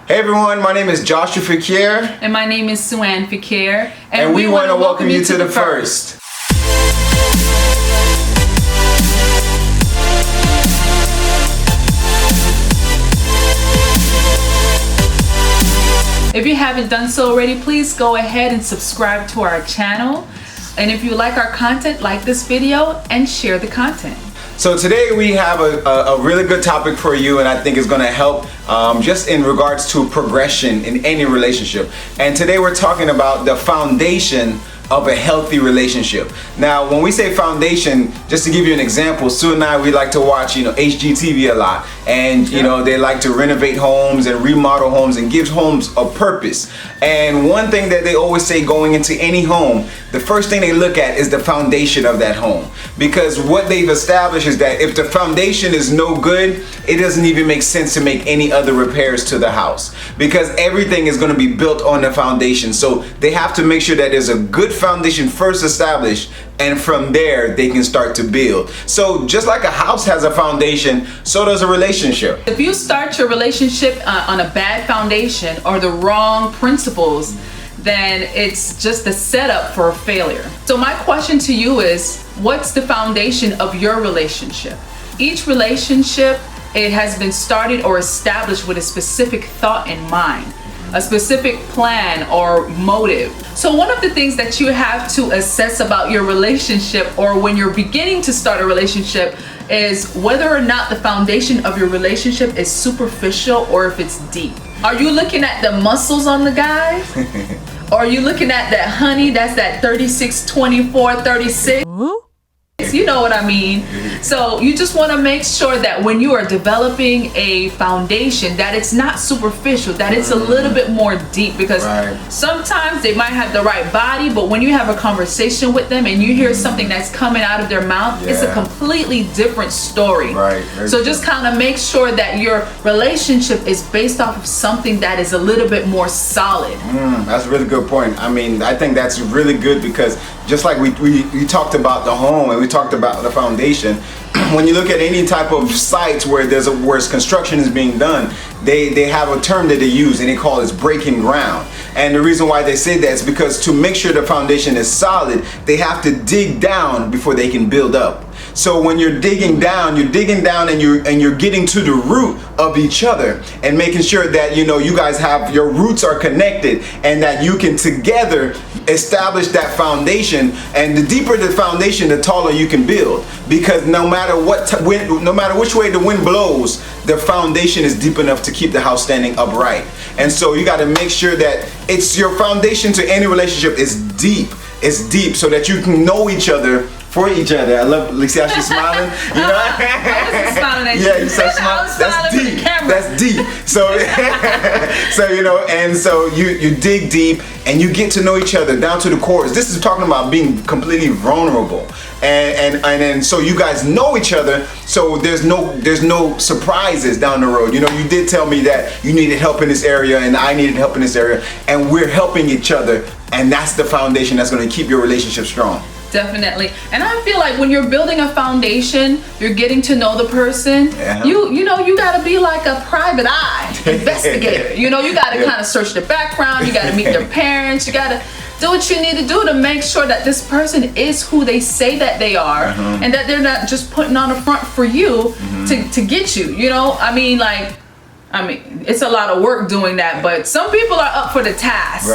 Hey everyone, my name is Joshua Fequiere. And my name is SueAnn Fequiere. And we want to welcome you to the F.I.R.S.T. If you haven't done so already, please go ahead and subscribe to our channel. And if you like our content, like this video and share the content. So today we have a really good topic for you, and I think it's going to help just in regards to progression in any relationship. And today we're talking about the foundation of a healthy relationship. Now, when we say foundation, just to give you an example, Sue and I, we like to watch, HGTV a lot, and they like to renovate homes and remodel homes and give homes a purpose. And one thing that they always say going into any home, the first thing they look at is the foundation of that home, because what they've established is that if the foundation is no good, it doesn't even make sense to make any other repairs to the house, because everything is going to be built on the foundation. So they have to make sure that there's a good foundation first established, and from there they can start to build. So just like a house has a foundation, so does a relationship. If you start your relationship on a bad foundation or the wrong principles, then it's just a setup for a failure. So my question to you is, what's the foundation of your relationship? Each relationship, it has been started or established with a specific thought in mind, a specific plan or motive. So one of the things that you have to assess about your relationship, or when you're beginning to start a relationship, is whether or not the foundation of your relationship is superficial or if it's deep. Are you looking at the muscles on the guy? Or are you looking at that honey that's that 36, 24, 36? You know what I mean? So you just want to make sure that when you are developing a foundation, that it's not superficial, that it's a little bit more deep, because sometimes they might have the right body, but when you have a conversation with them and you hear something that's coming out of their mouth, it's a completely different story. So just kind of make sure that your relationship is based off of something that is a little bit more solid. That's a really good point. I mean, I think that's really good, because just like we talked about the home and we talked about the foundation, when you look at any type of sites where where construction is being done, they have a term that they use and they call it breaking ground. And the reason why they say that is because to make sure the foundation is solid, they have to dig down before they can build up. So when you're digging down and you're getting to the root of each other and making sure that you guys have, your roots are connected, and that you can together establish that foundation. And the deeper the foundation, the taller you can build, because no matter which way the wind blows, the foundation is deep enough to keep the house standing upright. And so you got to make sure that it's your foundation to any relationship is deep. It's deep, so that you can know each other for each other. I love, see how she's smiling? I wasn't smiling at you. Yeah, you said smiling. That's deep. That's deep. So, and so you dig deep and you get to know each other down to the core. This is talking about being completely vulnerable, and so you guys know each other. So there's no surprises down the road. You did tell me that you needed help in this area, and I needed help in this area, and we're helping each other, and that's the foundation that's going to keep your relationship strong. Definitely. And I feel like when you're building a foundation, you're getting to know the person. You got to be like a private eye investigator. You got to kind of search their background. You got to meet their parents. You got to do what you need to do to make sure that this person is who they say that they are, and that they're not just putting on a front for you to get you. I mean, it's a lot of work doing that, but some people are up for the task.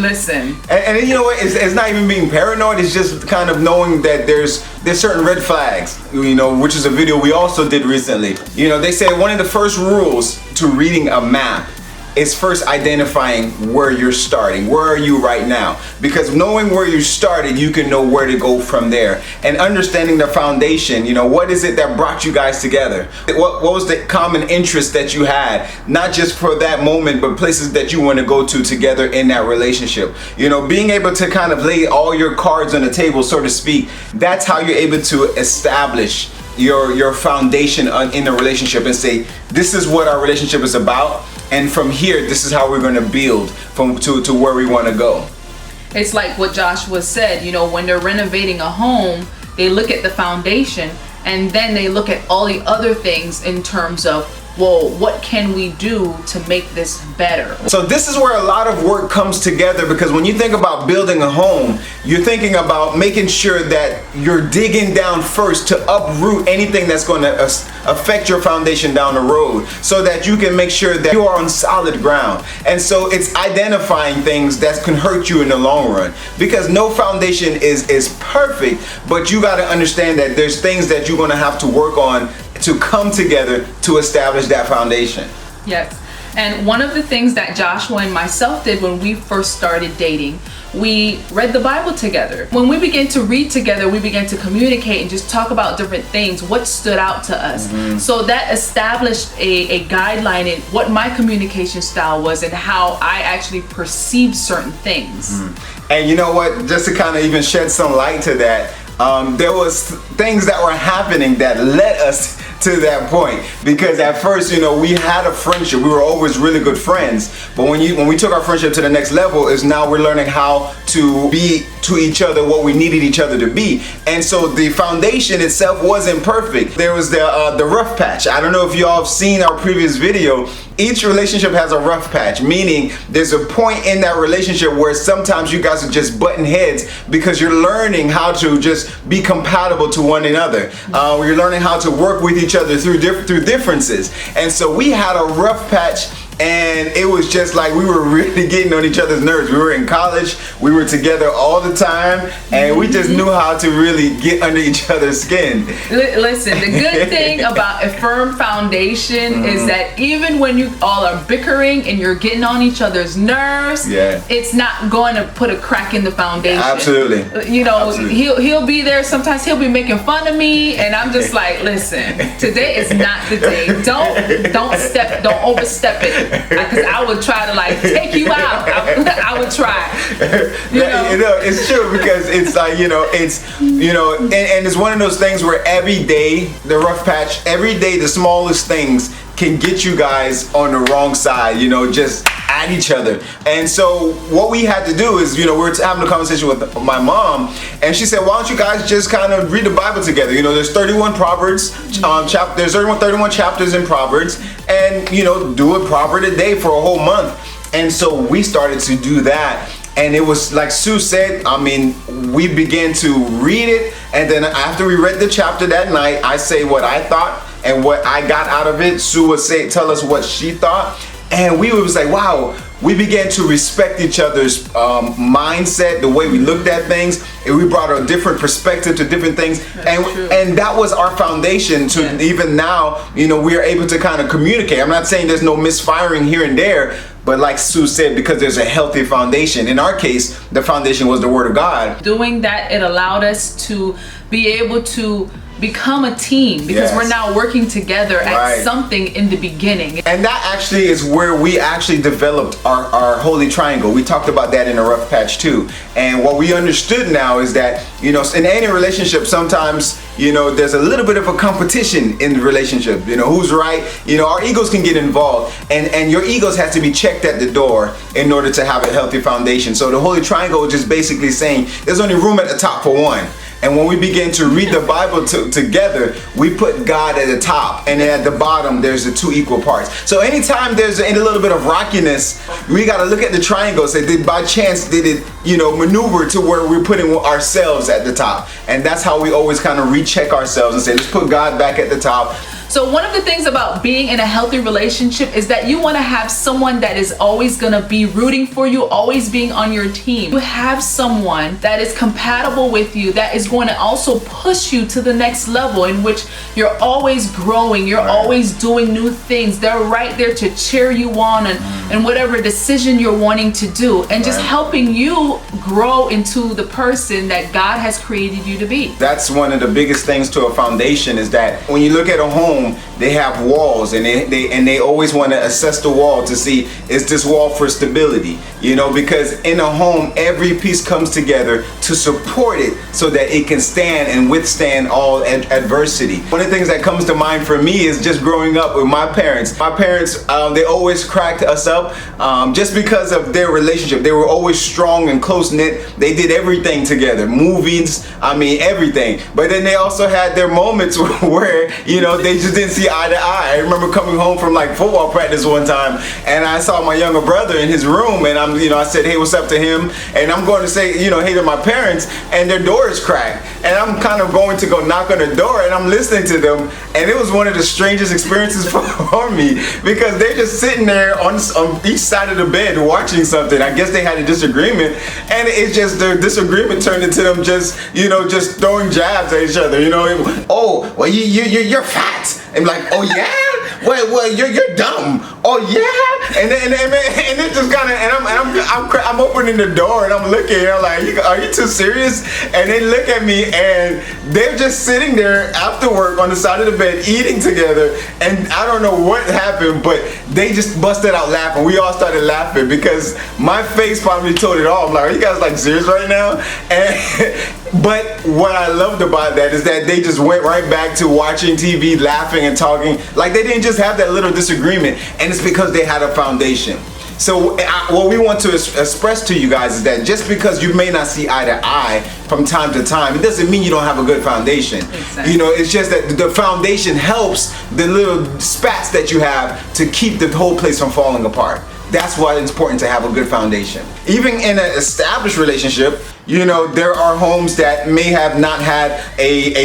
Listen. And you know what? It's not even being paranoid. It's just kind of knowing that there's certain red flags, which is a video we also did recently. They say one of the first rules to reading a map is first identifying where you're starting. Where are you right now? Because knowing where you started, you can know where to go from there. And understanding the foundation, what is it that brought you guys together? What was the common interest that you had? Not just for that moment, but places that you want to go to together in that relationship. Being able to kind of lay all your cards on the table, so to speak, that's how you're able to establish your foundation in the relationship and say, this is what our relationship is about. And from here, this is how we're going to build to where we want to go. It's like what Joshua said, when they're renovating a home, they look at the foundation, and then they look at all the other things in terms of well, what can we do to make this better? So this is where a lot of work comes together, because when you think about building a home, you're thinking about making sure that you're digging down first to uproot anything that's going to affect your foundation down the road, so that you can make sure that you are on solid ground. And so it's identifying things that can hurt you in the long run, because no foundation is perfect, but you got to understand that there's things that you're going to have to work on to come together to establish that foundation. Yes. And one of the things that Joshua and myself did when we first started dating, we read the Bible together. When we began to read together, we began to communicate and just talk about different things, what stood out to us. So that established a guideline in what my communication style was and how I actually perceived certain things. And you know what, just to kind of even shed some light to that, there was things that were happening that led us to that point, because at first, you know, we had a friendship. We were always really good friends, but when we took our friendship to the next level, is now we're learning how to be to each other what we needed each other to be. And so the foundation itself wasn't perfect. There was the rough patch. I don't know if y'all have seen our previous video. Each relationship has a rough patch, meaning there's a point in that relationship where sometimes you guys are just butting heads because you're learning how to just be compatible to one another. You're learning how to work with each other through differences. And so we had a rough patch, and it was just like we were really getting on each other's nerves. We were in college, we were together all the time, and we just knew how to really get under each other's skin. Listen, the good thing about a firm foundation is that even when you all are bickering and you're getting on each other's nerves, it's not going to put a crack in the foundation. Absolutely. You know, Absolutely. he'll be there. Sometimes he'll be making fun of me, and I'm just like, listen, today is not the day. Don't overstep it. Because I would try to like take you out. I would try. You know, it's true, because it's like, and it's one of those things where every day, the rough patch, every day the smallest things can get you guys on the wrong side, just at each other. And so what we had to do is, we were having a conversation with my mom, and she said, why don't you guys just kind of read the Bible together? There's 31 Proverbs, there's 31 chapters in Proverbs, and, do a proverb a day for a whole month. And so we started to do that. And it was like Sue said, we began to read it, and then after we read the chapter that night, I say what I thought and what I got out of it. Sue would tell us what she thought, and we was like, wow. We began to respect each other's mindset, the way we looked at things, and we brought a different perspective to different things, and that was our foundation to even now, we are able to kind of communicate. I'm not saying there's no misfiring here and there, but like Sue said, because there's a healthy foundation. In our case, the foundation was the Word of God. Doing that, it allowed us to be able to become a team, because we're now working together at something in the beginning. And that actually is where we actually developed our holy triangle. We talked about that in a rough patch too. And what we understood now is that, in any relationship, sometimes, there's a little bit of a competition in the relationship. Who's right? Our egos can get involved, and your egos have to be checked at the door in order to have a healthy foundation. So the holy triangle is just basically saying there's only room at the top for one. And when we begin to read the Bible together, we put God at the top, and then at the bottom there's the two equal parts. So anytime there's a little bit of rockiness, we got to look at the triangle. Say, by chance did it, maneuver to where we're putting ourselves at the top? And that's how we always kind of recheck ourselves and say, let's put God back at the top. So one of the things about being in a healthy relationship is that you want to have someone that is always going to be rooting for you, always being on your team. You have someone that is compatible with you, that is going to also push you to the next level, in which you're always growing, you're always doing new things. They're right there to cheer you on and whatever decision you're wanting to do, and just helping you grow into the person that God has created you to be. That's one of the biggest things to a foundation, is that when you look at a home, they have walls, and they always want to assess the wall to see, is this wall for stability? Because in a home, every piece comes together to support it so that it can stand and withstand all adversity. One of the things that comes to mind for me is just growing up with my parents. My parents, they always cracked us up just because of their relationship. They were always strong and close-knit. They did everything together, movies, everything. But then they also had their moments where, they just didn't see eye to eye. I remember coming home from like football practice one time, and I saw my younger brother in his room, and I said, hey, what's up to him? And I'm going to say, hey to my parents, and their door is cracked. And I'm kind of going to go knock on the door, and I'm listening to them, and it was one of the strangest experiences for me, because they're just sitting there on each side of the bed watching something. I guess they had a disagreement, and it's just their disagreement turned into them just throwing jabs at each other. Oh, well, you're fat. I'm like, oh yeah? Well, you're dumb. Oh yeah? And it just kind of, and I'm opening the door, and I'm looking, and I'm like, are you too serious? And they look at me, and they're just sitting there after work on the side of the bed eating together, and I don't know what happened, but they just busted out laughing. We all started laughing because my face probably told it all. I'm like, are you guys like serious right now? But what I loved about that is that they just went right back to watching TV, laughing and talking. Like they didn't just have that little disagreement, and it's because they had a foundation. So what we want to express to you guys is that just because you may not see eye to eye from time to time, it doesn't mean you don't have a good foundation. Exactly. It's just that the foundation helps the little spats that you have to keep the whole place from falling apart. That's why it's important to have a good foundation. Even in an established relationship, there are homes that may have not had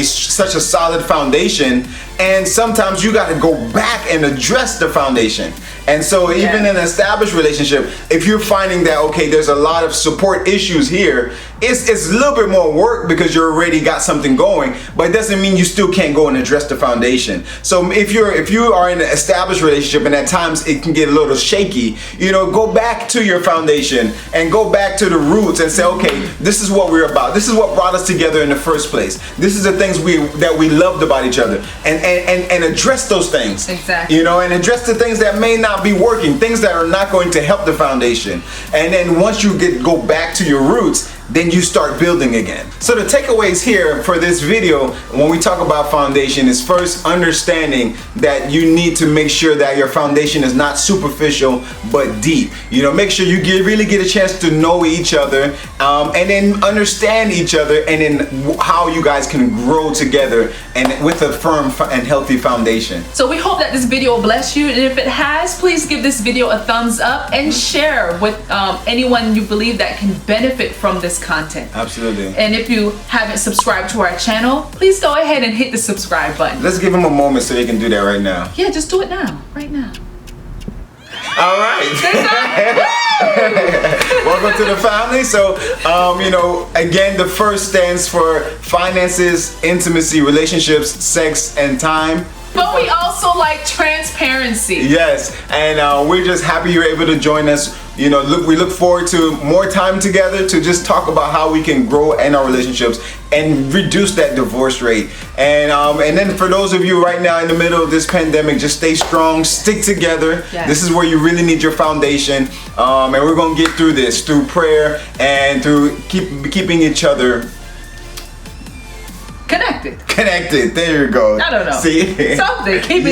such a solid foundation, and sometimes you got to go back and address the foundation. And so even in an established relationship, if you're finding that, okay, there's a lot of support issues here, it's a little bit more work because you already got something going, but it doesn't mean you still can't go and address the foundation. So if you are in an established relationship and at times it can get a little shaky, go back to your foundation and go back to the roots and say, okay, this is what we're about. This is what brought us together in the first place. This is the things that we loved about each other, and address those things. Exactly. And address the things that may not be working, things that are not going to help the foundation. And then once you go back to your roots, then you start building again. So the takeaways here for this video when we talk about foundation is first understanding that you need to make sure that your foundation is not superficial but deep. Make sure you really get a chance to know each other, and then understand each other, and then how you guys can grow together and with a firm and healthy foundation. So we hope that this video will bless you, and if it has, please give this video a thumbs up and share with anyone you believe that can benefit from this content. Absolutely. And if you haven't subscribed to our channel, please go ahead and hit the subscribe button. Let's give them a moment so they can do that right now. Yeah, just do it now, right now. All right. Welcome to the family. So, again, the FIRST stands for finances, intimacy, relationships, sex, and time. But we also like transparency. Yes, and we're just happy you're able to join us. We look forward to more time together to just talk about how we can grow in our relationships and reduce that divorce rate. And then for those of you right now in the middle of this pandemic, just stay strong, stick together. Yes. This is where you really need your foundation. And we're gonna get through this through prayer and through keeping each other connected. There you go. I don't know. See? Something. Keeping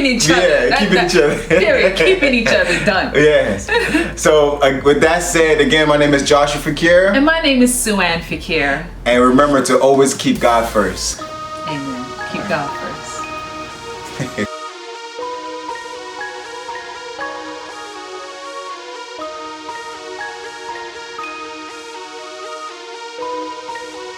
each other. Yeah, keeping each other. Period. Keeping each other done. Yes. So with that said, again, my name is Joshua Fequiere. And my name is SueAnn Fequiere. And remember to always keep God first. Amen. Keep God first.